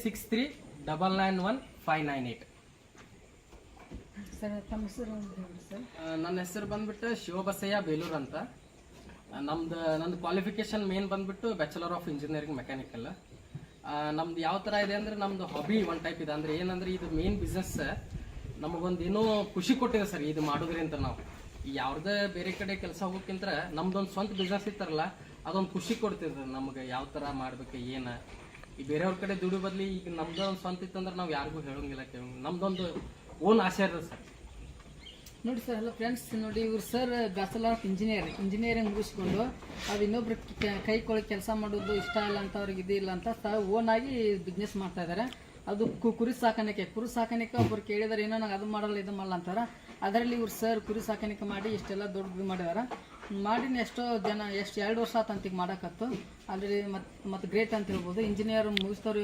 63991598. Sir ತಮ್ಮ ಹೆಸರು sir? ನನ್ನ ಹೆಸರು ಬಂದ್ಬಿಟ್ಟು ಶಿವಬಸಯ್ಯ ಬೇಲೂರು ಅಂತ. ನಂದು ಕ್ವಾಲಿಫಿಕೇಶನ್ ಮೇನ್ ಬಂದ್ಬಿಟ್ಟು ಬ್ಯಾಚುಲರ್ ಆಫ್ ಇಂಜಿನಿಯರಿಂಗ್ ಮೆಕ್ಯಾನಿಕಲ್. ನಮ್ದು ಯಾವ ಥರ ಇದೆ ಅಂದರೆ ನಮ್ಮದು ಹಾಬಿ ಒನ್ ಟೈಪ್ ಇದೆ. ಅಂದರೆ ಏನಂದರೆ ಇದು ಮೇನ್ ಬಿಸ್ನೆಸ್ ನಮಗೊಂದು ಏನೋ ಖುಷಿ ಕೊಟ್ಟಿದೆ ಸರ್ ಇದು ಮಾಡೋದ್ರಿಂದ. ನಾವು ಯಾವುದೇ ಬೇರೆ ಕಡೆ ಕೆಲಸ ಹೋಗೋಕ್ಕಿಂತ ನಮ್ದೊಂದು ಸ್ವಂತ ಬಿಸ್ನೆಸ್ ಇತ್ತಾರಲ್ಲ ಅದೊಂದು ಖುಷಿ ಕೊಡ್ತಿರ್ತದೆ ನಮಗೆ. ಯಾವ ಥರ ಮಾಡ್ಬೇಕು ಏನು ಈ ಬೇರೆಯವ್ರ ಕಡೆ ದುಡಿ ಬದಲಿ ಈಗ ನಮ್ದೊಂದು ಸ್ವಂತ ಇತ್ತಂದ್ರೆ ನಾವು ಯಾರಿಗೂ ಹೇಳೋಂಗಿಲ್ಲ ನಮ್ದೊಂದು ಓನ್ ಆಸೆ ಇರ್ತದೆ ಸರ್. ನೋಡಿ ಸರ್, ಹಲೋ ಫ್ರೆಂಡ್ಸ್, ನೋಡಿ ಇವ್ರು ಸರ್ ಬ್ಯಾಚುಲರ್ ಆಫ್ ಇಂಜಿನಿಯರಿಂಗ್ ಮುಗಿಸ್ಕೊಂಡು ಅದು ಇನ್ನೊಬ್ರು ಕೈ ಕೊಳಗೆ ಕೆಲಸ ಮಾಡೋದು ಇಷ್ಟ ಇಲ್ಲ ಅಂತ ಅವ್ರಿಗೆ ಇದಿಲ್ಲ ಅಂತ ಓನ್ ಆಗಿ ಬಿಸ್ನೆಸ್ ಮಾಡ್ತಾ ಇದ್ದಾರೆ. ಅದು ಕುರಿ ಸಾಕಾಣಿಕೆ ಒಬ್ಬರು ಕೇಳಿದಾರೆ ಏನೋ ನಂಗೆ ಅದು ಮಾಡಲ್ಲ ಇದು ಮಾಡಲ್ಲ ಅಂತಾರೆ. ಅದರಲ್ಲಿ ಇವ್ರು ಸರ್ ಕುರಿ ಸಾಕಾಣಿಕೆ ಮಾಡಿ ಇಷ್ಟೆಲ್ಲ ದೊಡ್ಡದು ಮಾಡಿದಾರೆ. ಮಾಡಿನ ಎಷ್ಟೋ ಜನ 2 ವರ್ಷ ಆತಂತಿಗೆ ಮಾಡೋಕತ್ತು ಆಲ್ರೆಡಿ. ಮತ್ತು ಗ್ರೇಟ್ ಅಂತ ಹೇಳ್ಬೋದು. ಇಂಜಿನಿಯರ್ ಮುಗಿಸ್ತವ್ರು